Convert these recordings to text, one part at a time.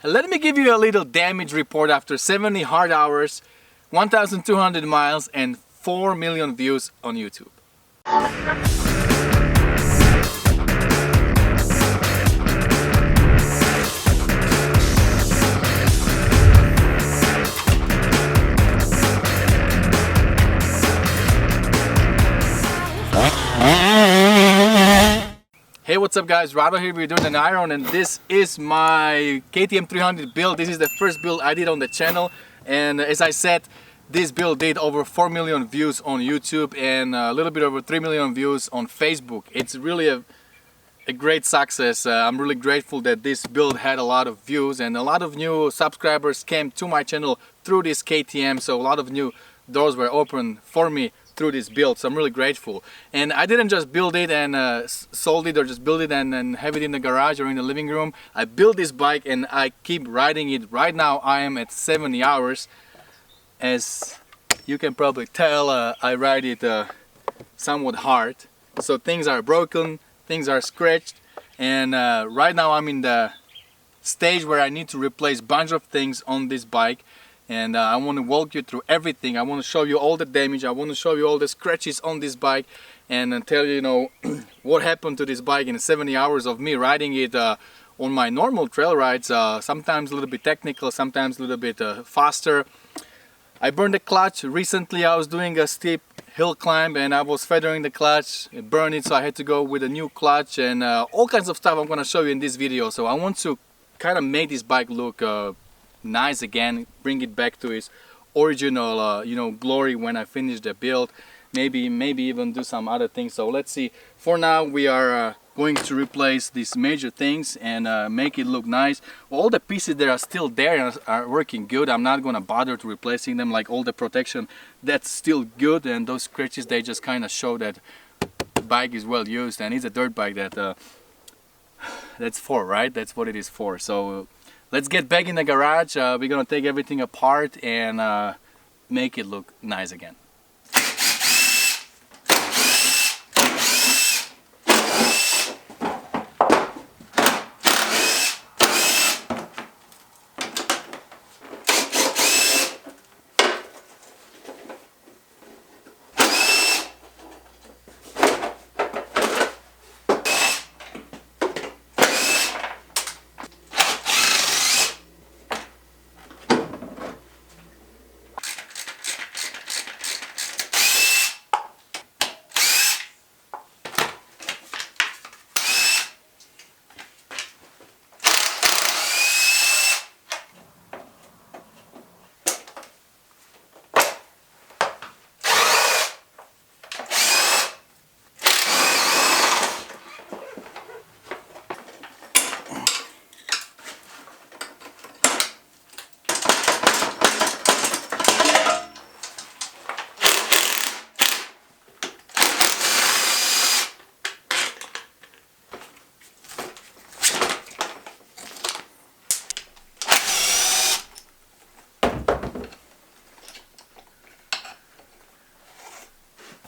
Let me give you a little damage report after 70 hard hours, 1,200 miles and 4 million views on YouTube. Hey, what's up guys, Rado here, we're doing an iron and this is my KTM 300 build. This is the first build I did on the channel, and as I said, this build did over 4 million views on YouTube and a little bit over 3 million views on Facebook. It's really a great success. I'm really grateful that this build had a lot of views and a lot of new subscribers came to my channel through this KTM, so a lot of new doors were open for me through this build, so I'm really grateful. And I didn't just build it and sold it, or just build it and have it in the garage or in the living room. I built this bike and I keep riding it. Right now I am at 70 hours. As you can probably tell, I ride it somewhat hard, so things are broken, things are scratched, and right now I'm in the stage where I need to replace a bunch of things on this bike. And I want to walk you through everything. I want to show you all the damage, I want to show you all the scratches on this bike, and tell you, what happened to this bike in 70 hours of me riding it on my normal trail rides, sometimes a little bit technical, sometimes a little bit faster. I burned the clutch. Recently I was doing a steep hill climb and I was feathering the clutch, it burned it, so I had to go with a new clutch, and all kinds of stuff I'm going to show you in this video. So I want to kind of make this bike look nice again, bring it back to its original glory when I finish the build. Maybe even do some other things. So let's see. For now we are going to replace these major things and make it look nice. All the pieces that are still there and are working good, I'm not gonna bother to replacing them. Like all the protection, that's still good, and those scratches, they just kind of show that the bike is well used, and it's a dirt bike that that's for, right? That's what it is for. So let's get back in the garage. We're gonna take everything apart and make it look nice again.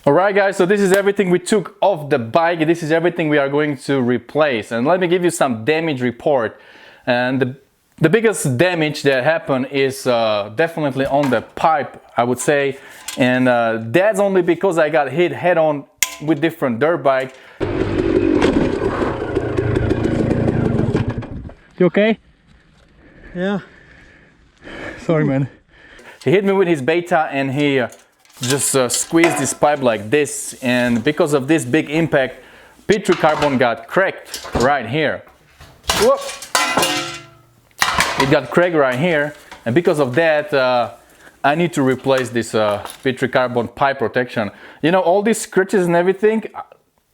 Alright guys, so this is everything we took off the bike. This is everything we are going to replace. And let me give you some damage report. And the biggest damage that happened is definitely on the pipe, I would say. And that's only because I got hit head on with different dirt bike. You okay? Yeah. Sorry man. He hit me with his beta and he just squeezed this pipe like this, and because of this big impact, P3 carbon got cracked right here. Whoop! It got cracked right here, and because of that I need to replace this P3 carbon pipe protection. All these scratches and everything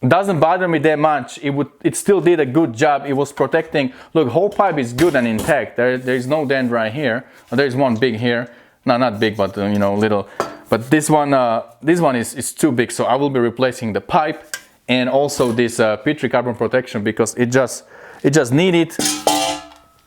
doesn't bother me that much. It still did a good job. It was protecting. Look, whole pipe is good and intact. There's no dent right here. There's one big here. No, not big, but little. But this one is too big, so I will be replacing the pipe and also this P3 carbon protection because it just needed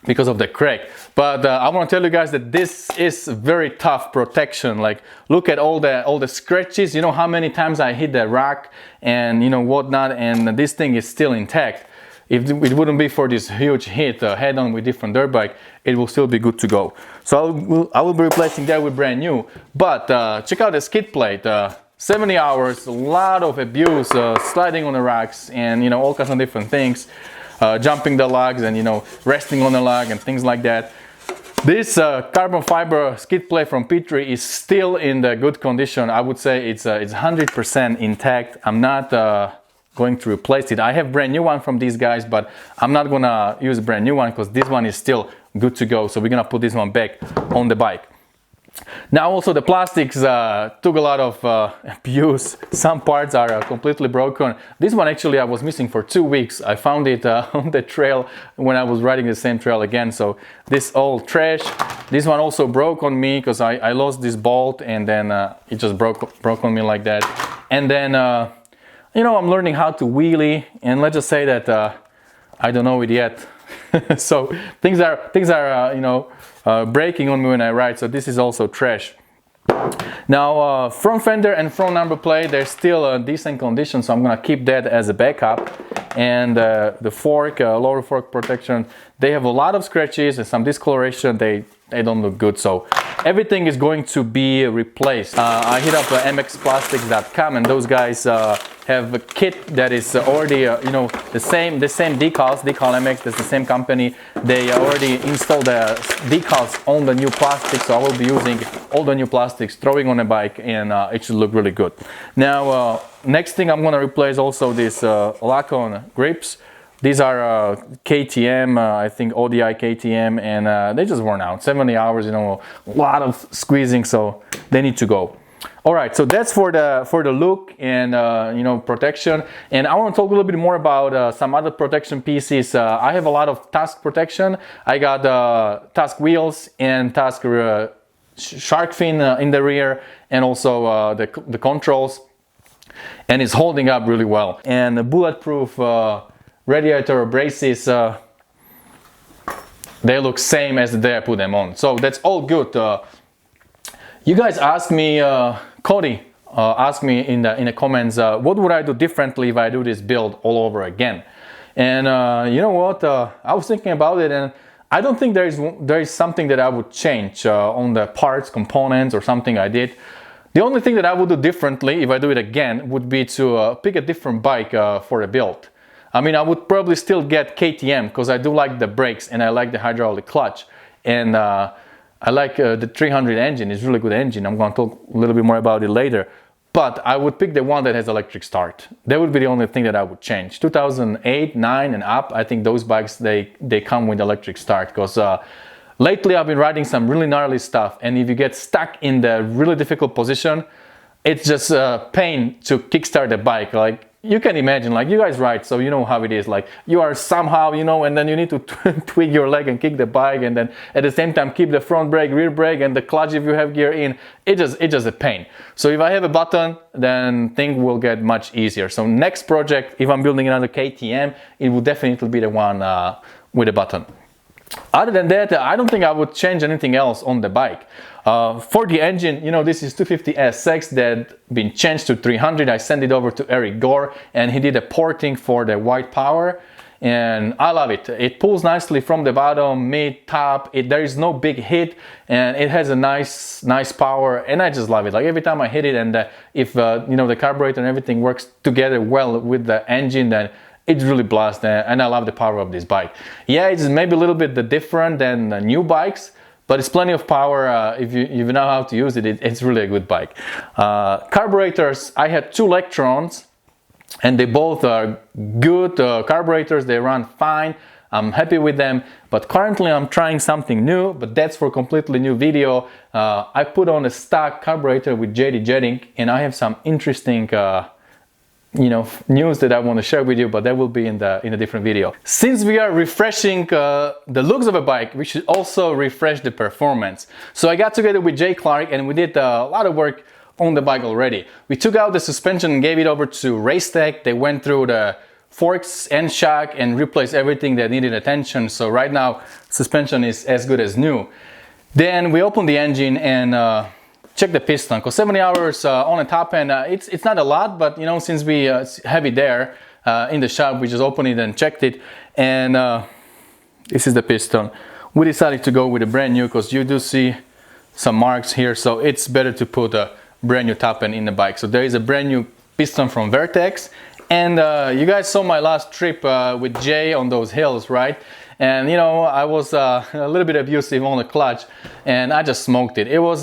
because of the crack. But I want to tell you guys that this is very tough protection. Like, look at all the scratches. You know how many times I hit the rock and whatnot, and this thing is still intact. if it wouldn't be for this huge hit head-on with different dirt bike, it will still be good to go. So I will be replacing that with brand new. But check out the skid plate. 70 hours, a lot of abuse, sliding on the rocks, and you know, all kinds of different things, jumping the lugs, and you know, resting on the lug and things like that. This carbon fiber skid plate from P3 is still in the good condition. I would say it's 100% intact. I'm not going to replace it. I have brand new one from these guys, but I'm not gonna use a brand new one because this one is still good to go. So we're gonna put this one back on the bike. Now also the plastics took a lot of abuse. Some parts are completely broken. This one actually I was missing for 2 weeks. I found it on the trail when I was riding the same trail again. So this all trash. This one also broke on me because I lost this bolt, and then it just broke on me like that. And then you know, I'm learning how to wheelie, and let's just say that I don't know it yet. So things are you know, breaking on me when I ride. So this is also trash. Now front fender and front number plate, they're still in decent condition, so I'm gonna keep that as a backup. And the fork, lower fork protection, they have a lot of scratches and some discoloration. They don't look good, so everything is going to be replaced. I hit up mxplastics.com, and those guys have a kit that is already you know, the same decals, Decal MX, that's the same company. They already installed the decals on the new plastic, so I will be using all the new plastics, throwing on a bike, and it should look really good. Now next thing I'm gonna replace also this lock-on grips. These are KTM, I think ODI KTM, and they just worn out. 70 hours, you know, a lot of squeezing, so they need to go. All right, so that's for the look and you know, protection. And I want to talk a little bit more about some other protection pieces. I have a lot of Tusk protection. I got Tusk wheels and Tusk shark fin in the rear, and also the controls, and it's holding up really well. And the bulletproof radiator braces, they look same as the day I put them on, so that's all good. You guys asked me, Cody asked me in the comments, what would I do differently if I do this build all over again? And you know what, I was thinking about it, and I don't think there is something that I would change on the parts, components, or something I did. The only thing that I would do differently if I do it again would be to pick a different bike for the build. I mean, I would probably still get KTM because I do like the brakes and I like the hydraulic clutch, and I like the 300 engine. It's a really good engine. I'm going to talk a little bit more about it later. But I would pick the one that has electric start. That would be the only thing that I would change. 2008, 9 and up, I think those bikes, they come with electric start, because lately I've been riding some really gnarly stuff, and if you get stuck in the really difficult position, it's just a pain to kickstart the bike. Like, you can imagine, like, you guys ride, so you know how it is. Like, you are somehow, you know, and then you need to twig your leg and kick the bike, and then at the same time keep the front brake, rear brake, and the clutch if you have gear in. It's just a pain. So if I have a button, then things will get much easier. So next project, if I'm building another KTM, it would definitely be the one with a button. Other than that, I don't think I would change anything else on the bike. For the engine, you know, this is 250 SX that been changed to 300. I sent it over to Eric Gore, and he did a porting for the white power, and I love it. It pulls nicely from the bottom, mid, top. There is no big hit, and it has a nice power, and I just love it. Like, every time I hit it, and if you know, the carburetor and everything works together well with the engine, then it's really blast, and I love the power of this bike. Yeah, it's maybe a little bit different than new bikes, but it's plenty of power. If you know how to use it, it's really a good bike. Carburetors, I had 2 Electrons, and they both are good carburetors. They run fine. I'm happy with them, but currently I'm trying something new, but that's for a completely new video. I put on a stock carburetor with JD jetting, and I have some interesting you know, news that I want to share with you, but that will be in a different video. Since we are refreshing the looks of a bike, we should also refresh the performance. So I got together with Jay Clark, and we did a lot of work on the bike already. We took out the suspension and gave it over to Racetech. They went through the forks and shock and replaced everything that needed attention. So right now, suspension is as good as new. Then we opened the engine and check the piston, because 70 hours on the top end, it's not a lot, but you know, since we have it there in the shop, we just opened it and checked it, and this is the piston. We decided to go with a brand new because you do see some marks here, so it's better to put a brand new top end in the bike. So there is a brand new piston from Vertex, and you guys saw my last trip with Jay on those hills, right? And you know, I was a little bit abusive on the clutch, and I just smoked it. It was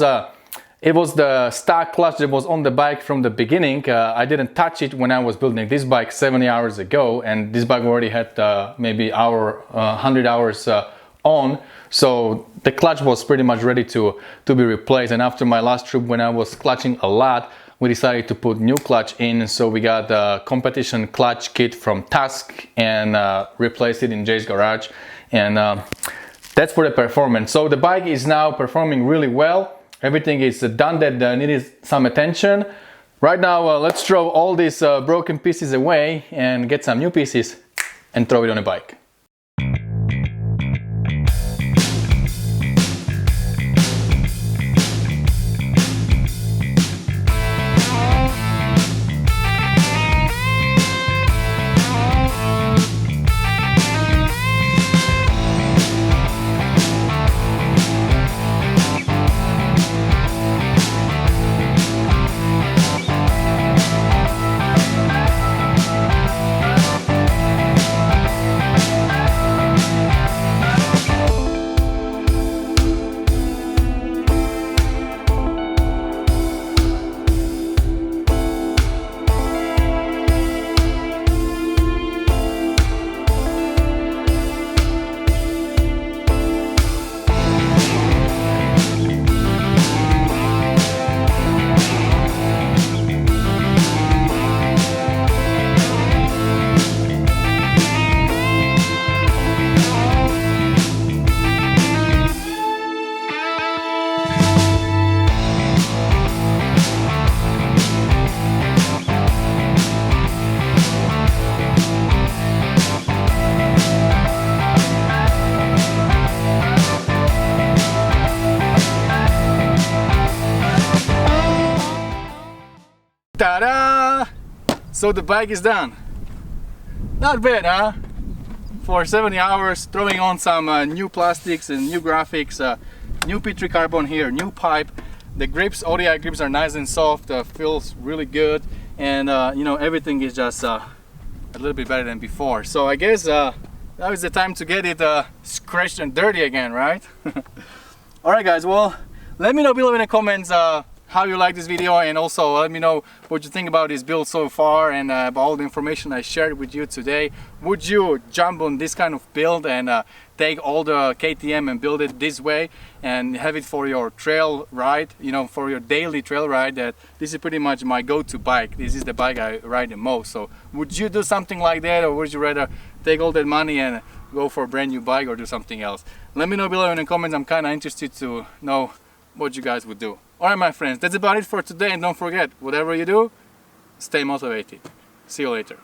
the stock clutch that was on the bike from the beginning. I didn't touch it when I was building this bike 70 hours ago, and this bike already had maybe 100 hours on, so the clutch was pretty much ready to be replaced. And after my last trip, when I was clutching a lot, we decided to put new clutch in, so we got the competition clutch kit from Tusk and replaced it in Jay's garage, and that's for the performance. So the bike is now performing really well. Everything is done that needed some attention. Right now, let's throw all these broken pieces away and get some new pieces and throw it on a bike. Ta-da! So the bike is done. Not bad, huh? For 70 hours, throwing on some new plastics and new graphics, new P3 carbon here, new pipe. The grips, ODI grips are nice and soft, feels really good, and you know, everything is just a little bit better than before. So I guess now is the time to get it scratched and dirty again, right? Alright guys, well, let me know below in the comments how you like this video, and also let me know what you think about this build so far and about all the information I shared with you today. Would you jump on this kind of build and take all the KTM and build it this way and have it for your trail ride, you know, for your daily trail ride? That this is pretty much my go-to bike. This is the bike I ride the most. So would you do something like that, or would you rather take all that money and go for a brand new bike or do something else? Let me know below in the comments. I'm kind of interested to know what you guys would do. Alright my friends, that's about it for today, and don't forget, whatever you do, stay motivated. See you later.